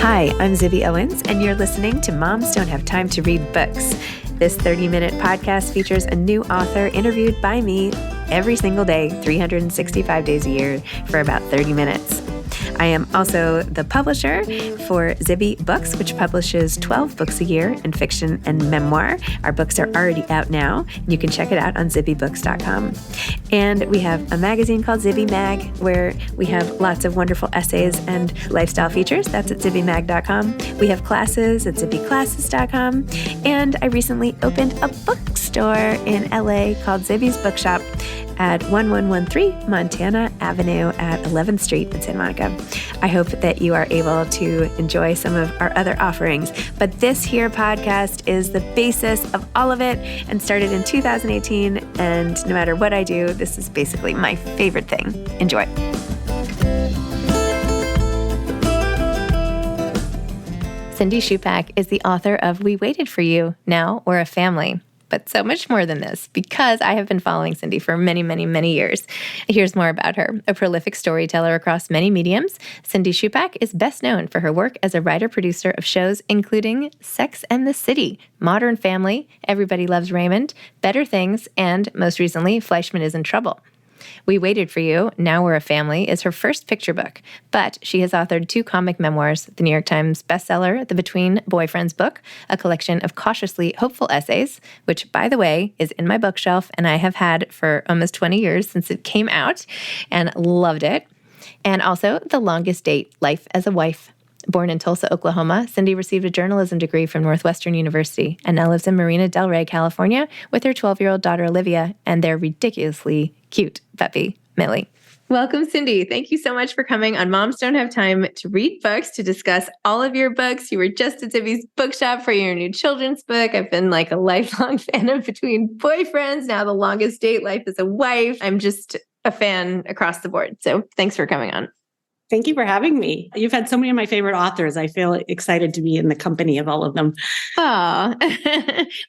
Hi, I'm Zibby Owens, and you're listening to Moms Don't Have Time to Read Books. This 30-minute podcast features a new author interviewed by me every single day, 365 days a year, for about 30 minutes. I am also the publisher for Zibby Books, which publishes 12 books a year in fiction and memoir. Our books are already out now. You can check it out on zibbybooks.com. And we have a magazine called Zibby Mag, where we have lots of wonderful essays and lifestyle features. That's at zibbymag.com. We have classes at zibbyclasses.com. And I recently opened a bookstore in LA called Zibby's Bookshop at 1113 Montana Avenue at 11th Street in Santa Monica. I hope that you are able to enjoy some of our other offerings. But this here podcast is the basis of all of it and started in 2018. And no matter what I do, this is basically my favorite thing. Enjoy. Cindy Chupack is the author of We Waited for You, Now We're a Family. But so much more than this, because I have been following Cindy for many, many, many years. Here's more about her. A prolific storyteller across many mediums, Cindy Chupack is best known for her work as a writer-producer of shows including Sex and the City, Modern Family, Everybody Loves Raymond, Better Things, and most recently, Fleischman is in Trouble. We Waited for You, Now We're a Family is her first picture book, but she has authored 2 comic memoirs, the New York Times bestseller, The Between Boyfriends book, a collection of cautiously hopeful essays, which, by the way, is in my bookshelf and I have had for almost 20 years since it came out and loved it. And also The Longest Date, Life as a Wife. Born in Tulsa, Oklahoma, Cindy received a journalism degree from Northwestern University and now lives in Marina Del Rey, California, with her 12-year-old daughter, Olivia, and their ridiculously cute puppy, Millie. Welcome, Cindy. Thank you so much for coming on Moms Don't Have Time to Read Books to discuss all of your books. You were just at Zibby's Bookshop for your new children's book. I've been like a lifelong fan of Between Boyfriends, now The Longest Date, Life as a Wife. I'm just a fan across the board. So thanks for coming on. Thank you for having me. You've had so many of my favorite authors. I feel excited to be in the company of all of them. Oh,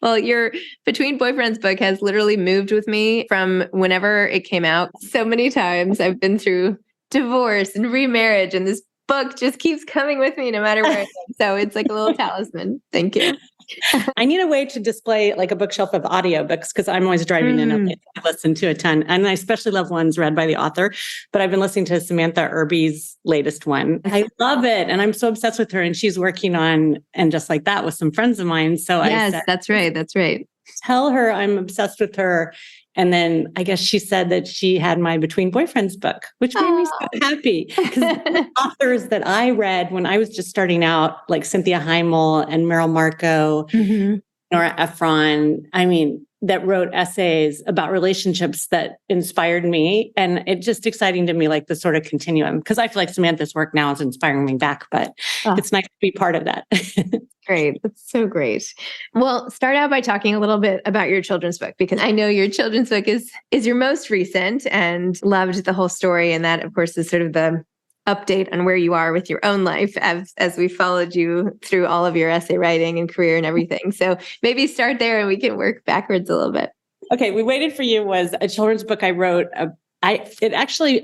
well, your Between Boyfriends book has literally moved with me from whenever it came out. So many times I've been through divorce and remarriage, and this book just keeps coming with me no matter where I am. So it's like a little talisman. Thank you. I need a way to display like a bookshelf of audiobooks because I'm always driving in and I listen to a ton. And I especially love ones read by the author. But I've been listening to Samantha Irby's latest one. I love it. And I'm so obsessed with her. And she's working on And Just Like That with some friends of mine. So yes, I said, that's right. That's right. Tell her I'm obsessed with her. And then I guess she said that she had my Between Boyfriends book, which made me so happy. Because the authors that I read when I was just starting out, like Cynthia Heimel and Meryl Marco, Nora Ephron, I mean, that wrote essays about relationships that inspired me. And it's just exciting to me, like the sort of continuum, because I feel like Samantha's work now is inspiring me back, but it's nice to be part of that. Great. That's so great. Well, start out by talking a little bit about your children's book, because I know your children's book is your most recent and loved the whole story. And that, of course, is sort of the update on where you are with your own life as we followed you through all of your essay writing and career and everything. So maybe start there and we can work backwards a little bit. Okay. We Waited for You was a children's book I wrote.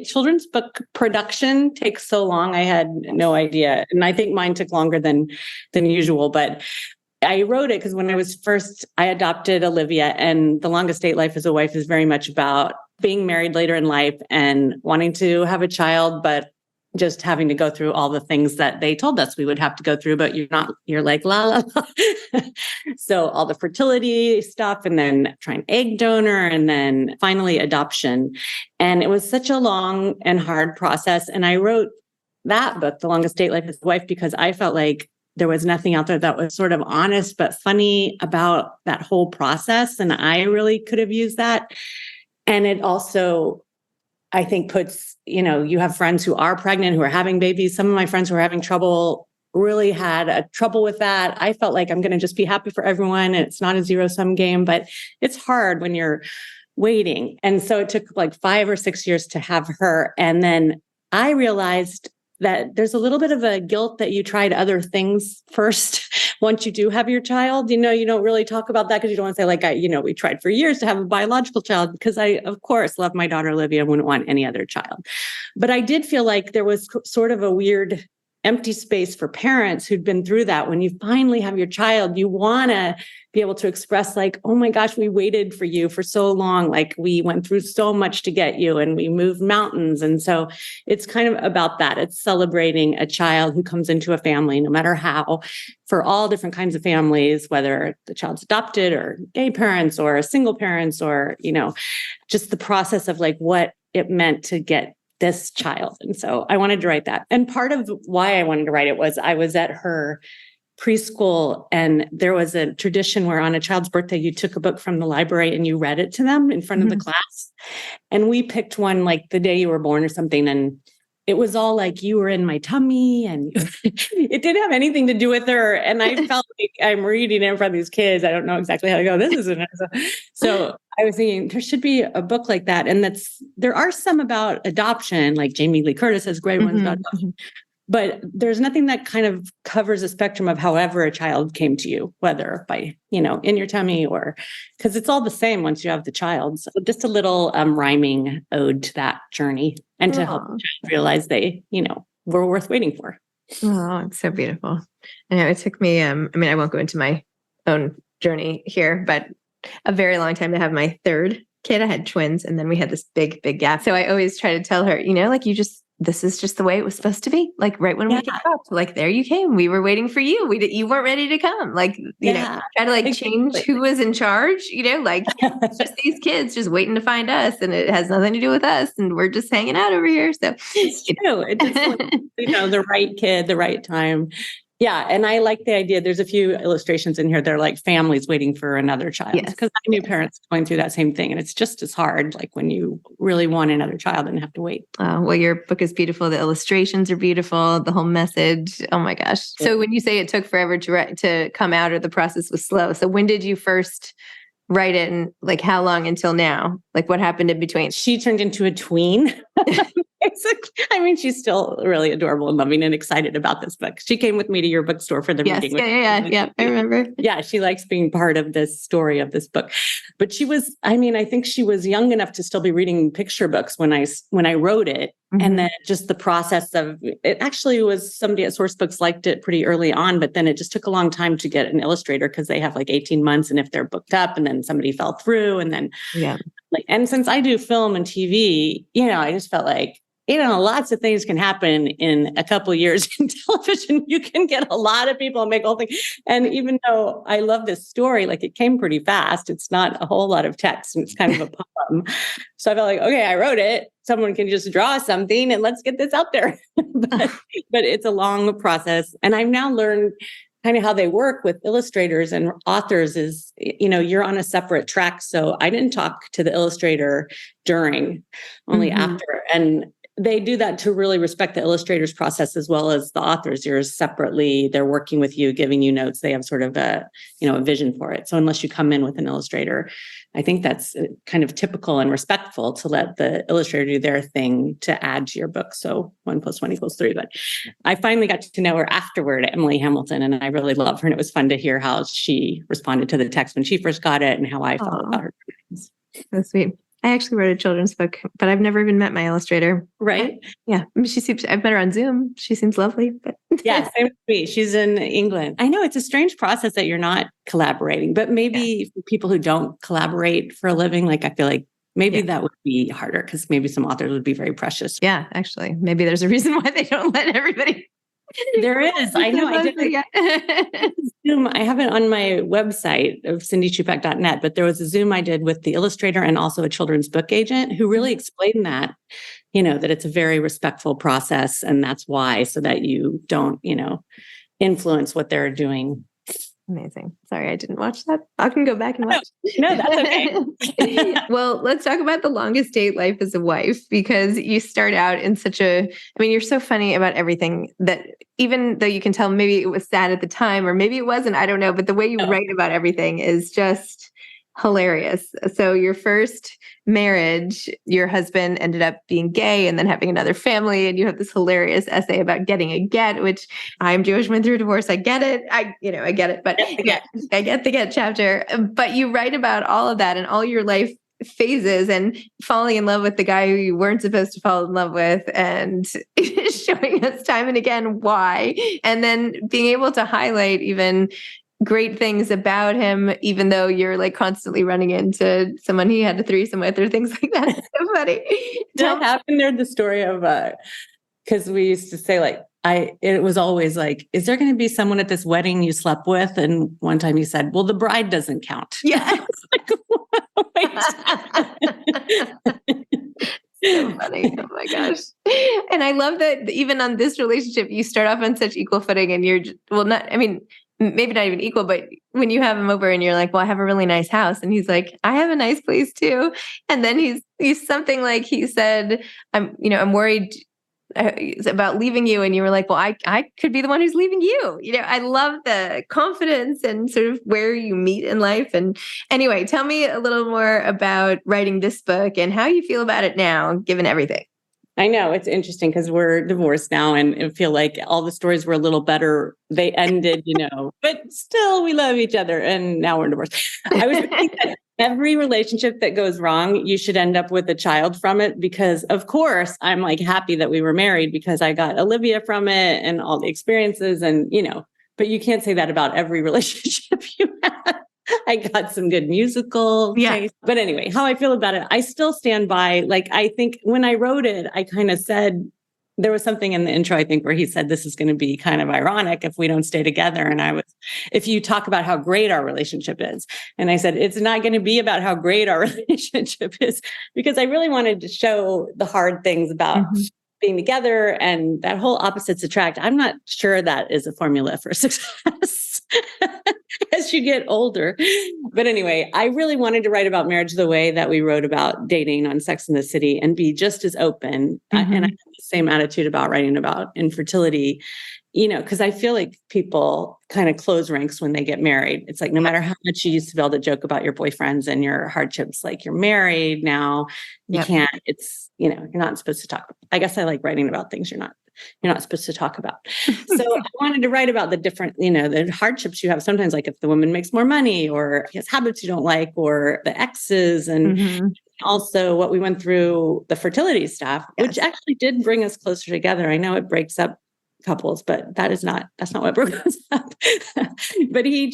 Children's book production takes so long. I had no idea. And I think mine took longer than usual, but I wrote it because when I adopted Olivia, and The Longest Date, Life as a Wife is very much about being married later in life and wanting to have a child, but just having to go through all the things that they told us we would have to go through, but you're like, la, la, la. So all the fertility stuff, and then trying egg donor, and then finally adoption. And it was such a long and hard process. And I wrote that book, The Longest Date, Life as a Wife, because I felt like there was nothing out there that was sort of honest, but funny about that whole process. And I really could have used that. And it also, I think, puts, you have friends who are pregnant, who are having babies. Some of my friends who are having trouble really had a trouble with that. I felt like I'm going to just be happy for everyone. And it's not a zero-sum game, but it's hard when you're waiting. And so it took like 5 or 6 years to have her. And then I realized that there's a little bit of a guilt that you tried other things first once you do have your child. You don't really talk about that because you don't want to say like, we tried for years to have a biological child, because I, of course, love my daughter, Olivia, and wouldn't want any other child. But I did feel like there was sort of a weird empty space for parents who'd been through that. When you finally have your child, you want to be able to express like, oh my gosh, we waited for you for so long. Like we went through so much to get you and we moved mountains. And so it's kind of about that. It's celebrating a child who comes into a family, no matter how, for all different kinds of families, whether the child's adopted or gay parents or single parents or, just the process of like what it meant to get this child. And so I wanted to write that. And part of why I wanted to write it was I was at her preschool and there was a tradition where on a child's birthday, you took a book from the library and you read it to them in front of the class. And we picked one like the day you were born or something. And it was all like, you were in my tummy and it didn't have anything to do with her. And I felt like I'm reading it in front of these kids. I don't know exactly how to go. This isn't it. So I was thinking there should be a book like that. And there are some about adoption, like Jamie Lee Curtis has great ones about adoption. But there's nothing that kind of covers a spectrum of however a child came to you, whether by, in your tummy or because it's all the same once you have the child. So just a little rhyming ode to that journey and to help the child realize they, were worth waiting for. Oh, it's so beautiful. I know it took me, I won't go into my own journey here, but a very long time to have my third kid. I had twins and then we had this big, big gap. So I always try to tell her, like this is just the way it was supposed to be. Like right when we came up, like there you came. We were waiting for you. You weren't ready to come. Like, try to like change who was in charge, like it's just these kids just waiting to find us and it has nothing to do with us. And we're just hanging out over here. So it's true. It's just, the right kid, the right time. Yeah. And I like the idea. There's a few illustrations in here. They're like families waiting for another child. Because I knew parents going through that same thing. And it's just as hard, like when you really want another child and have to wait. Well, your book is beautiful. The illustrations are beautiful. The whole message. Oh my gosh. So when you say it took forever to come out or the process was slow. So when did you first write it and like how long until now? Like what happened in between? She turned into a tween. She's still really adorable and loving and excited about this book. She came with me to your bookstore for the reading. Yeah. I remember. Yeah. She likes being part of this story of this book, but she was, I think she was young enough to still be reading picture books when I wrote it. And then just the process of it actually was somebody at Source Books liked it pretty early on, but then it just took a long time to get an illustrator because they have like 18 months. And if they're booked up and then somebody fell through and then and since I do film and TV, I just felt like, lots of things can happen in a couple of years in television. You can get a lot of people and make a whole thing. And even though I love this story, like it came pretty fast. It's not a whole lot of text and it's kind of a poem. So I felt like, okay, I wrote it. Someone can just draw something and let's get this out there. but it's a long process. And I've now learned kind of how they work with illustrators and authors is, you're on a separate track. So I didn't talk to the illustrator during, only after. And they do that to really respect the illustrator's process as well as the author's. Yours separately, they're working with you, giving you notes. They have sort of a vision for it. So unless you come in with an illustrator, I think that's kind of typical and respectful to let the illustrator do their thing to add to your book. So 1 + 1 = 3. But I finally got to know her afterward, Emily Hamilton, and I really love her. And it was fun to hear how she responded to the text when she first got it and how I felt about her. That's sweet. I actually wrote a children's book, but I've never even met my illustrator. Right? Yeah. I've met her on Zoom. She seems lovely. But yeah, same with me. She's in England. I know it's a strange process that you're not collaborating, but maybe for people who don't collaborate for a living, like I feel like maybe that would be harder because maybe some authors would be very precious. Yeah, actually. Maybe there's a reason why they don't let everybody. There is. I know. I did Zoom. I have it on my website of cindychupack.net, but there was a Zoom I did with the illustrator and also a children's book agent who really explained that, that it's a very respectful process and that's why, so that you don't, influence what they're doing. Amazing. Sorry, I didn't watch that. I can go back and watch. No, that's okay. Well, let's talk about the longest date life as a wife, because you start out in you're so funny about everything that even though you can tell maybe it was sad at the time or maybe it wasn't, I don't know, but the way you write about everything is just hilarious. So your first marriage, your husband ended up being gay and then having another family. And you have this hilarious essay about getting a get, which I'm Jewish, went through a divorce. I get it. I get it. But I get the get chapter. But you write about all of that and all your life phases and falling in love with the guy who you weren't supposed to fall in love with and showing us time and again why. And then being able to highlight even great things about him, even though you're like constantly running into someone he had a threesome with or things like that. It's so funny. That happened there, the story of, because we used to say like, it was always like, is there going to be someone at this wedding you slept with? And one time he said, well, the bride doesn't count. Yeah. Like, so funny. Oh my gosh. And I love that even on this relationship, you start off on such equal footing and you're, well, not, I mean, maybe not even equal, but when you have him over and you're like, well, I have a really nice house. And he's like, I have a nice place too. And then he's something like, he said, I'm worried about leaving you. And you were like, well, I could be the one who's leaving you. I love the confidence and sort of where you meet in life. And anyway, tell me a little more about writing this book and how you feel about it now, given everything. I know it's interesting because we're divorced now and I feel like all the stories were a little better. They ended, but still we love each other and now we're divorced. I was thinking that every relationship that goes wrong, you should end up with a child from it because of course I'm like happy that we were married because I got Olivia from it and all the experiences and, but you can't say that about every relationship you have. I got some good musical taste. But anyway, how I feel about it, I still stand by, like, I think when I wrote it, I kind of said, there was something in the intro, I think, where he said, this is going to be kind of ironic if we don't stay together. And if you talk about how great our relationship is. And I said, it's not going to be about how great our relationship is, because I really wanted to show the hard things about being together and that whole opposites attract. I'm not sure that is a formula for success as you get older. But anyway, I really wanted to write about marriage the way that we wrote about dating on Sex and the City and be just as open. And I have the same attitude about writing about infertility, because I feel like people kind of close ranks when they get married. It's like, no matter how much you used to be able to joke about your boyfriends and your hardships, like you're married now, you can't, it's, you're not supposed to talk. I guess I like writing about things you're not supposed to talk about. So I wanted to write about the different, the hardships you have sometimes, like if the woman makes more money or has habits you don't like, or the exes, and also what we went through, the fertility stuff, which actually did bring us closer together. I know it breaks up couples, but that's not what broke us up. But he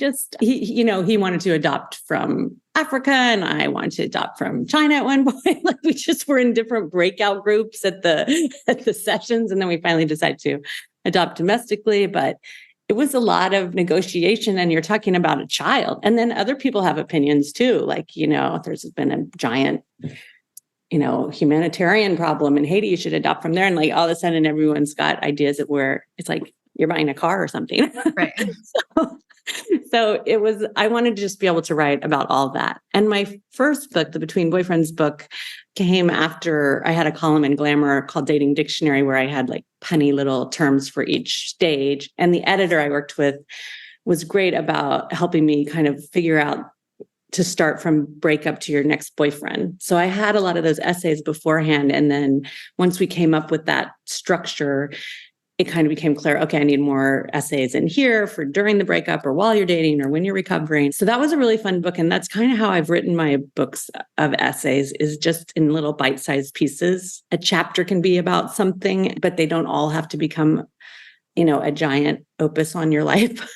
wanted to adopt from Africa and I wanted to adopt from China at one point. Like we just were in different breakout groups at the sessions. And then we finally decided to adopt domestically, but it was a lot of negotiation and you're talking about a child. And then other people have opinions too. Like, there's been a giant humanitarian problem in Haiti, you should adopt from there. And like all of a sudden everyone's got ideas of where it's like you're buying a car or something. Right. So I wanted to just be able to write about all that. And my first book, the Between Boyfriends book, came after I had a column in Glamour called Dating Dictionary, where I had like punny little terms for each stage. And the editor I worked with was great about helping me kind of figure out to start from breakup to your next boyfriend. So I had a lot of those essays beforehand. And then once we came up with that structure, it kind of became clear, okay, I need more essays in here for during the breakup or while you're dating or when you're recovering. So that was a really fun book. And that's kind of how I've written my books of essays, is just in little bite-sized pieces. A chapter can be about something, but they don't all have to become a giant opus on your life.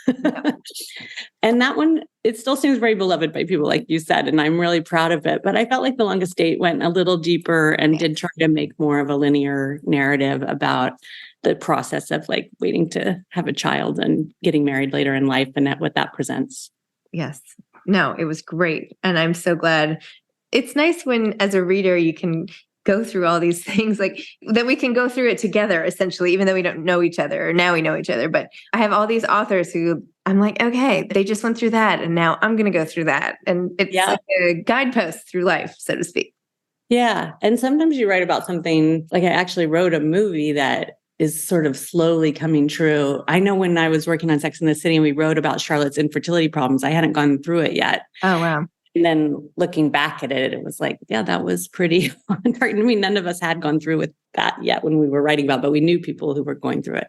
And that one, it still seems very beloved by people, like you said, and I'm really proud of it. But I felt like The Longest Date went a little deeper and did try to make more of a linear narrative about the process of like waiting to have a child and getting married later in life and what that presents. Yes. No, it was great. And I'm so glad. It's nice when, as a reader, you can go through all these things, like that we can go through it together, essentially, even though we don't know each other, or now we know each other. But I have all these authors who I'm like, okay, they just went through that. And now I'm going to go through that. And it's like a guidepost through life, so to speak. Yeah. And sometimes you write about something, like I actually wrote a movie that is sort of slowly coming true. I know when I was working on Sex and the City and we wrote about Charlotte's infertility problems, I hadn't gone through it yet. Oh, wow. And then looking back at it, it was like, yeah, that was pretty hard. I mean, none of us had gone through with that yet when we were writing about, but we knew people who were going through it.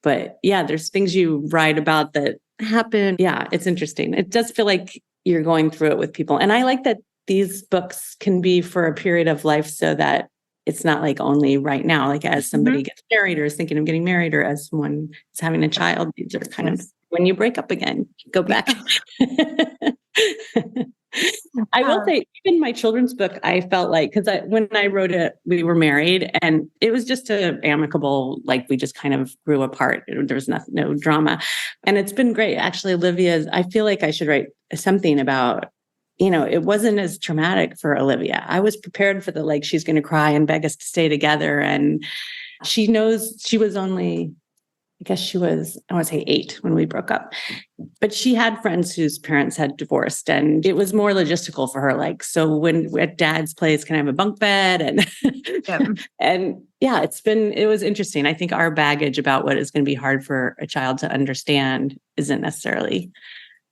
But yeah, there's things you write about that happen. Yeah, it's interesting. It does feel like you're going through it with people. And I like that these books can be for a period of life so that it's not like only right now, like as somebody gets married or is thinking of getting married or as someone is having a child, these are kind of when you break up again, go back. I will say, even my children's book, I felt like, because when I wrote it, we were married and it was just amicable, like we just kind of grew apart. There was no drama. And it's been great. Actually, I feel like I should write something about, it wasn't as traumatic for Olivia. I was prepared for she's going to cry and beg us to stay together. And she knows she was only, I guess she was, I want to say 8 when we broke up, but she had friends whose parents had divorced and it was more logistical for her. So when we're at dad's place, can I have a bunk bed? And, and yeah, it was interesting. I think our baggage about what is going to be hard for a child to understand isn't necessarily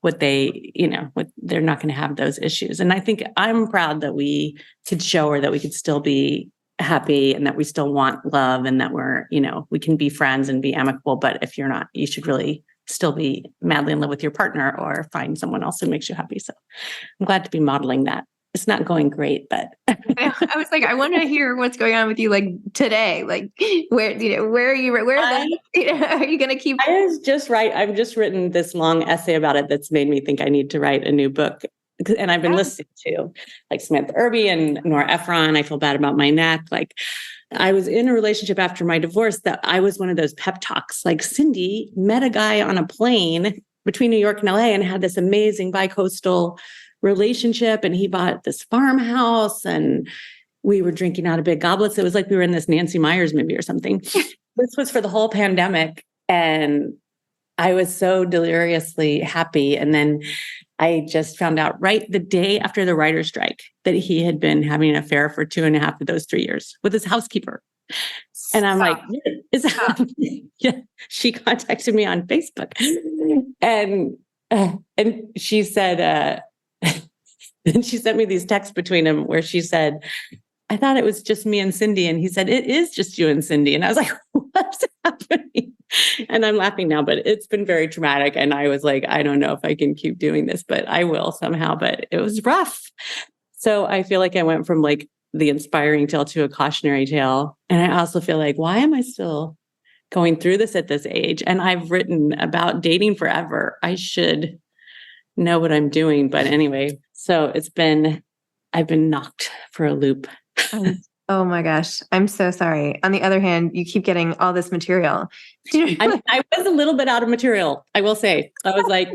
what they're not going to have those issues. And I think I'm proud that we could show her that we could still be happy and that we still want love and that we can be friends and be amicable. But if you're not, you should really still be madly in love with your partner or find someone else who makes you happy. So I'm glad to be modeling that. It's not going great, but I was like, I want to hear what's going on with you today. Where are you? Are you going to keep? I've just written this long essay about it that's made me think I need to write a new book. And I've been listening to Samantha Irby and Nora Ephron. I feel bad about my neck. I was in a relationship after my divorce that I was one of those pep talks. Cindy met a guy on a plane between New York and LA and had this amazing bi-coastal relationship. And he bought this farmhouse and we were drinking out of big goblets. It was like we were in this Nancy Meyers movie or something. This was for the whole pandemic. And I was so deliriously happy. And then I just found out right the day after the writer's strike that he had been having an affair for 2.5 of those 3 years with his housekeeper. And I'm like, is that happening? Yeah. She contacted me on Facebook and she said, and she sent me these texts between them where she said, I thought it was just me and Cindy. And he said, it is just you and Cindy. And I was like, what's happening? And I'm laughing now, but it's been very traumatic. And I was like, I don't know if I can keep doing this, but I will somehow. But it was rough. So I feel like I went from the inspiring tale to a cautionary tale. And I also feel like, why am I still going through this at this age? And I've written about dating forever. I should know what I'm doing. But anyway, so I've been knocked for a loop. Oh my gosh. I'm so sorry. On the other hand, you keep getting all this material. I was a little bit out of material, I will say. I was like,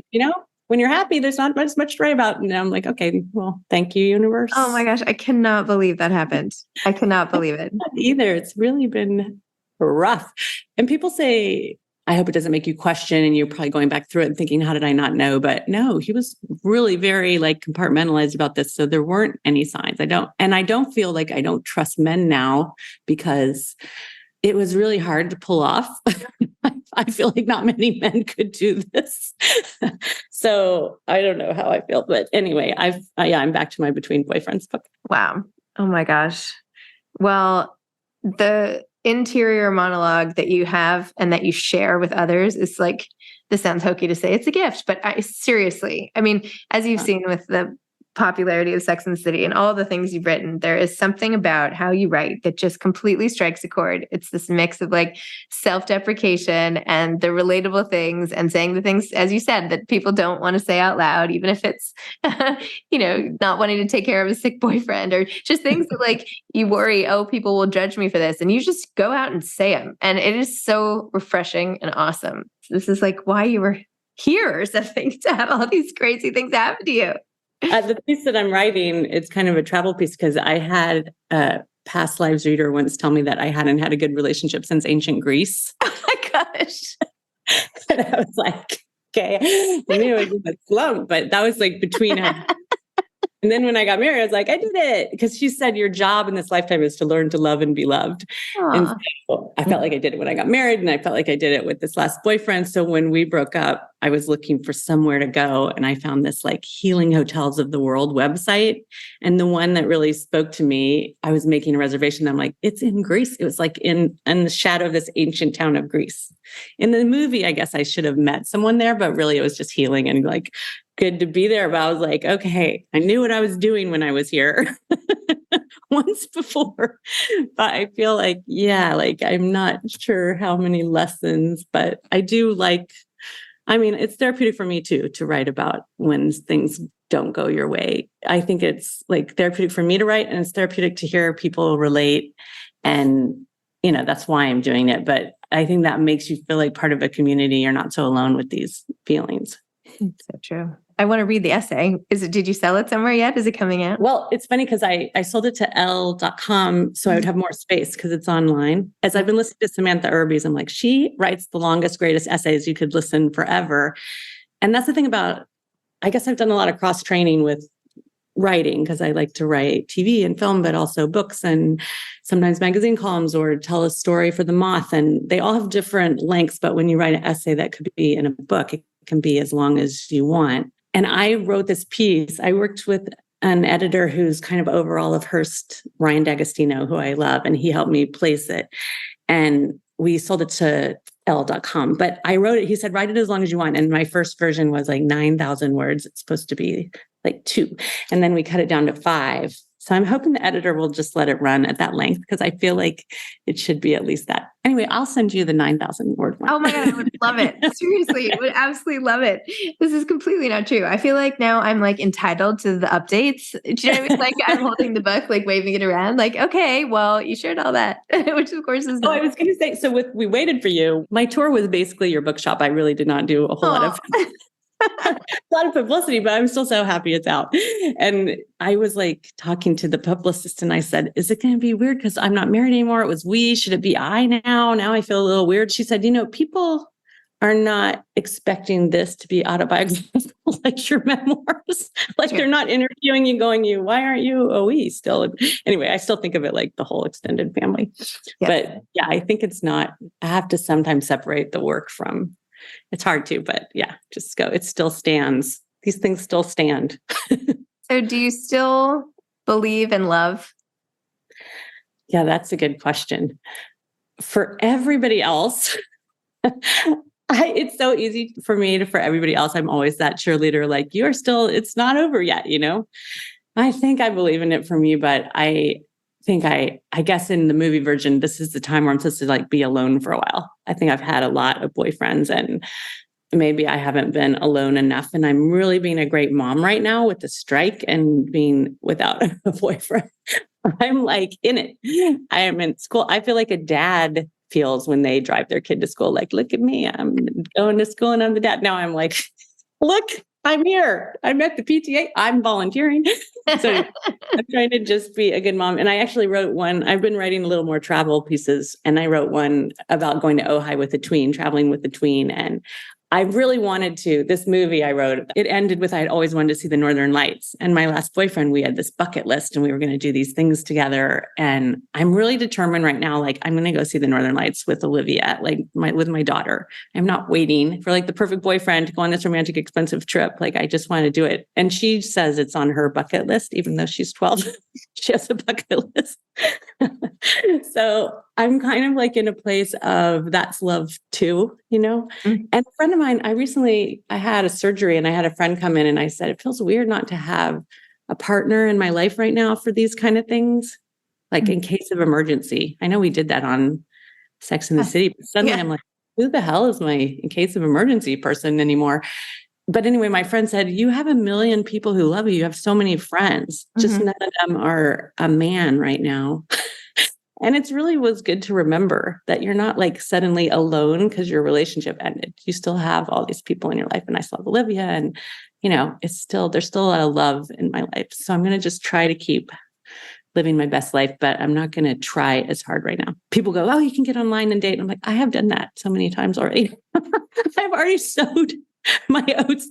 when you're happy, there's not much to write about. And I'm like, okay, well, thank you, universe. Oh my gosh. I cannot believe that happened. I cannot believe it. Not either. It's really been rough. And people say, I hope it doesn't make you question and you're probably going back through it and thinking, how did I not know? But no, he was really very compartmentalized about this. So there weren't any signs. I don't feel like I don't trust men now because it was really hard to pull off. I feel like not many men could do this. So I don't know how I feel, but anyway, I'm back to my Between Boyfriends book. Wow. Oh my gosh. Well, the interior monologue that you have and that you share with others is this sounds hokey to say it's a gift, but seriously, I mean, as you've seen with the popularity of Sex and the City and all the things you've written, there is something about how you write that just completely strikes a chord. It's this mix of self-deprecation and the relatable things and saying the things, as you said, that people don't want to say out loud, even if it's, not wanting to take care of a sick boyfriend or just things that you worry, oh, people will judge me for this. And you just go out and say them. And it is so refreshing and awesome. This is why you were here or something, to have all these crazy things happen to you. The piece that I'm writing, it's kind of a travel piece because I had a past lives reader once tell me that I hadn't had a good relationship since ancient Greece. Oh my gosh. And I was like, okay, I knew I was in a slump, but that was between And then when I got married, I was like, I did it. Because she said your job in this lifetime is to learn to love and be loved. Aww. And so I felt like I did it when I got married. And I felt like I did it with this last boyfriend. So when we broke up, I was looking for somewhere to go. And I found this Healing Hotels of the World website. And the one that really spoke to me, I was making a reservation. I'm like, it's in Greece. It was in the shadow of this ancient town of Greece. In the movie, I guess I should have met someone there, but really it was just healing and good to be there. But I was like, okay, I knew what I was doing when I was here once before. But I feel like, yeah, like I'm not sure how many lessons, but I do like, I mean, it's therapeutic for me too, to write about when things don't go your way. I think it's like therapeutic for me to write, and it's therapeutic to hear people relate. And, you know, that's why I'm doing it. But I think that makes you feel like part of a community. You're not so alone with these feelings. So true. I want to read the essay. Did you sell it somewhere yet? Is it coming out? Well, it's funny because I sold it to L.com so I would have more space because it's online. As I've been listening to Samantha Irby's, I'm like, she writes the longest, greatest essays. You could listen forever. And that's the thing about, I guess I've done a lot of cross training with writing because I like to write TV and film, but also books and sometimes magazine columns or tell a story for the Moth. And they all have different lengths. But when you write an essay that could be in a book, it can be as long as you want. And I wrote this piece. I worked with an editor who's kind of over all of Hearst, Ryan D'Agostino, who I love, and he helped me place it. And we sold it to L.com. But I wrote it, he said, write it as long as you want. And my first version was like 9,000 words. It's supposed to be like 2. And then we cut it down to 5. So I'm hoping the editor will just let it run at that length because I feel like it should be at least that. Anyway, I'll send you the 9,000 word one. Oh my God, I would love it. Seriously, I would absolutely love it. This is completely not true. I feel like now I'm like entitled to the updates. Do you know what I mean? Like I'm holding the book, like waving it around, like, okay, well, you shared all that, which of course is. Oh, I was going to say, so with We Waited for You, my tour was basically your bookshop. I really did not do a whole lot of a lot of publicity, but I'm still so happy it's out. And I was like talking to the publicist and I said, is it going to be weird? Because I'm not married anymore. It was we, should it be I now? Now I feel a little weird. She said, you know, people are not expecting this to be autobiographical like your memoirs. Like they're not interviewing you going, why aren't you a we still? Anyway, I still think of it like the whole extended family. Yeah. But yeah, I think it's not, I have to sometimes separate the work from. It's hard to, but yeah, just go. It still stands. These things still stand. So do you still believe in love? Yeah, that's a good question. For everybody else, it's so easy for me to, for everybody else, I'm always that cheerleader, like you're still, it's not over yet, you know? I think I believe in it for me, but I think I guess in the movie version, this is the time where I'm supposed to like be alone for a while. I think I've had a lot of boyfriends and maybe I haven't been alone enough. And I'm really being a great mom right now with the strike and being without a boyfriend. I'm like in it. I am in school. I feel like a dad feels when they drive their kid to school. Like, look at me. I'm going to school and I'm the dad. Now I'm like, look, I'm here. I'm at the PTA. I'm volunteering. So I'm trying to just be a good mom. And I actually wrote one. I've been writing a little more travel pieces. And I wrote one about going to Ojai with a tween, traveling with a tween. And I really wanted to, this movie I wrote, it ended with, I'd always wanted to see the Northern Lights. And my last boyfriend, we had this bucket list and we were going to do these things together. And I'm really determined right now, like I'm going to go see the Northern Lights with Olivia, like with my daughter. I'm not waiting for like the perfect boyfriend to go on this romantic, expensive trip. Like I just want to do it. And she says it's on her bucket list, even though she's 12, she has a bucket list. So I'm kind of like in a place of that's love too, you know? Mm-hmm. And a friend of mine, I had a surgery and I had a friend come in and I said, it feels weird not to have a partner in my life right now for these kind of things, like in case of emergency. I know we did that on Sex and the City, but suddenly I'm like, who the hell is my in case of emergency person anymore? But anyway, my friend said, you have a million people who love you. You have so many friends, just none of them are a man right now. And it really was good to remember that you're not like suddenly alone because your relationship ended. You still have all these people in your life. And I still have Olivia and, you know, there's still a lot of love in my life. So I'm going to just try to keep living my best life, but I'm not going to try as hard right now. People go, oh, you can get online and date. And I'm like, I have done that so many times already. I've already sowed my oats.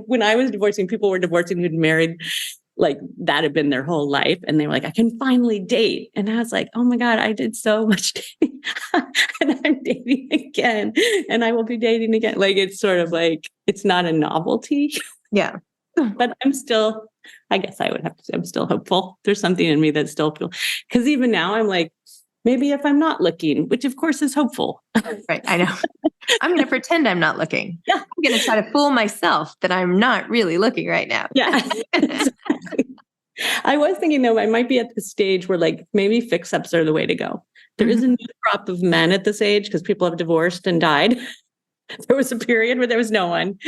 When I was divorcing, people were divorcing who'd married like that had been their whole life. And they were like, I can finally date. And I was like, oh my God, I did so much dating and I'm dating again and I will be dating again. Like, it's sort of like, it's not a novelty. Yeah. But I'm still, I guess I would have to say I'm still hopeful. There's something in me that still feels, because even now I'm like, maybe if I'm not looking, which of course is hopeful. Right. I know. I'm going to pretend I'm not looking. Yeah. I'm going to try to fool myself that I'm not really looking right now. Yeah. Exactly. I was thinking though, I might be at the stage where like maybe fix-ups are the way to go. There is a new crop of men at this age because people have divorced and died. There was a period where there was no one.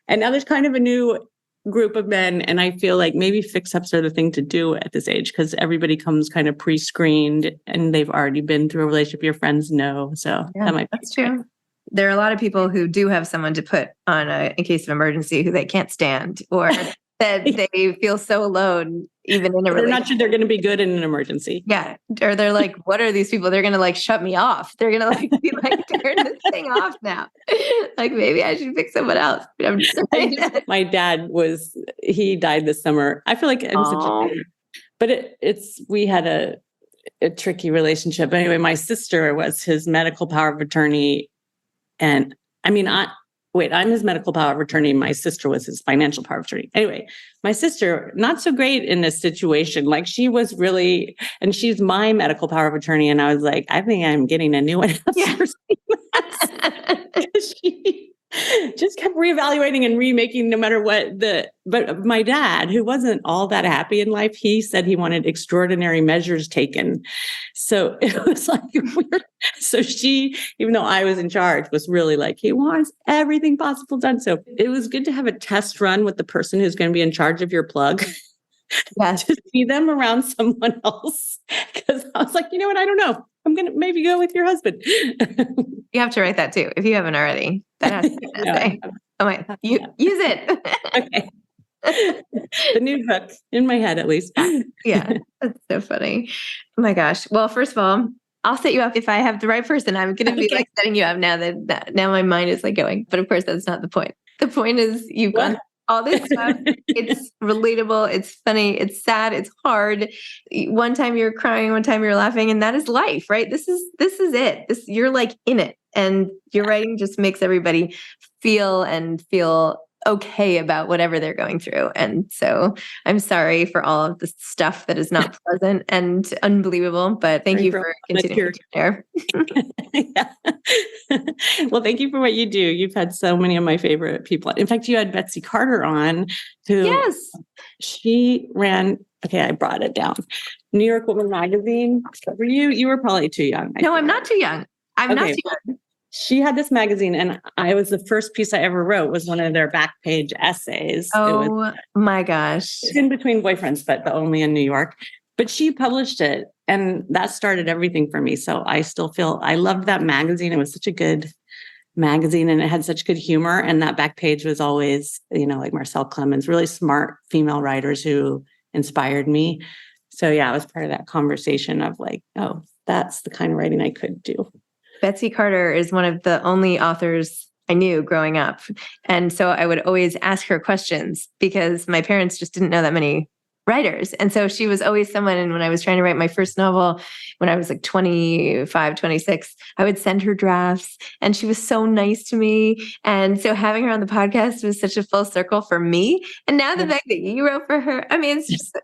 And now there's kind of a new group of men. And I feel like maybe fix-ups are the thing to do at this age because everybody comes kind of pre-screened and they've already been through a relationship your friends know. So that might be that's true. There are a lot of people who do have someone to put on in case of emergency who they can't stand or that they feel so alone even in a relationship. They're not sure they're going to be good in an emergency. Yeah. Or they're like, what are these people? They're going to like shut me off. They're going to like be like, turn this thing off now. Like maybe I should pick someone else. But I'm just my dad he died this summer. I feel like I'm such a, but we had a tricky relationship. But anyway, my sister was his medical power of attorney. And I mean, I'm his medical power of attorney. My sister was his financial power of attorney. Anyway, my sister, not so great in this situation. Like she was really, and she's my medical power of attorney. And I was like, I think I'm getting a new one. Yeah. She just kept reevaluating and remaking no matter what but my dad, who wasn't all that happy in life, he said he wanted extraordinary measures taken. So it was like weird. So she, even though I was in charge, was really like, he wants everything possible done. So it was good to have a test run with the person who's going to be in charge of your plug. Yes. To see them around someone else. Because I was like, you know what? I don't know. I'm going to maybe go with your husband. You have to write that too, if you haven't already. That has to be that way. Oh my, use it. Okay. The new book in my head, at least. Yeah, that's so funny. Oh my gosh. Well, first of all, I'll set you up if I have the right person. I'm going to be like setting you up now that now my mind is like going. But of course, that's not the point. The point is you've gone all this stuff. It's relatable. It's funny. It's sad. It's hard. One time you're crying, one time you're laughing, and that is life, right? This is it. You're like in it, and your writing just makes everybody feel okay about whatever they're going through. And so I'm sorry for all of the stuff that is not pleasant and unbelievable, but thank you for continuing to share. Yeah. Well, thank you for what you do. You've had so many of my favorite people. In fact, you had Betsy Carter on who she ran, I brought it down. New York Woman Magazine. Were you were probably too young. No, I'm not too young. I'm not too young. She had this magazine, and the first piece I ever wrote was one of their back page essays. Oh my gosh. It's in between boyfriends, but only in New York. But she published it, and that started everything for me. So I still feel I loved that magazine. It was such a good magazine, and it had such good humor. And that back page was always, like Marcel Clemens, really smart female writers who inspired me. So yeah, I was part of that conversation of like, oh, that's the kind of writing I could do. Betsy Carter is one of the only authors I knew growing up. And so I would always ask her questions because my parents just didn't know that many writers. And so she was always someone. And when I was trying to write my first novel, when I was like 25, 26, I would send her drafts and she was so nice to me. And so having her on the podcast was such a full circle for me. And now the fact that you wrote for her, I mean, it's just,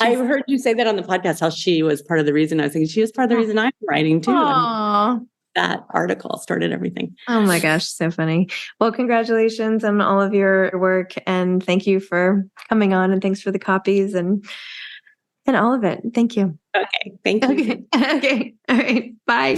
I heard you say that on the podcast, how she was part of the reason. I was thinking she was part of the reason I'm writing too. That article started everything. Oh my gosh, so funny. Well, congratulations on all of your work. And thank you for coming on, and thanks for the copies and all of it. Thank you. Okay. Thank you. Okay. All right. Bye.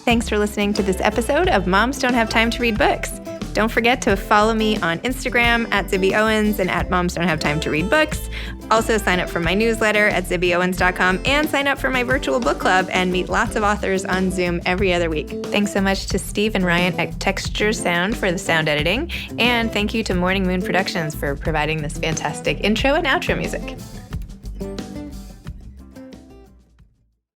Thanks for listening to this episode of Moms Don't Have Time to Read Books. Don't forget to follow me on Instagram at Zibby Owens and at Moms Don't Have Time to Read Books. Also sign up for my newsletter at zibbyowens.com and sign up for my virtual book club and meet lots of authors on Zoom every other week. Thanks so much to Steve and Ryan at Texture Sound for the sound editing. And thank you to Morning Moon Productions for providing this fantastic intro and outro music.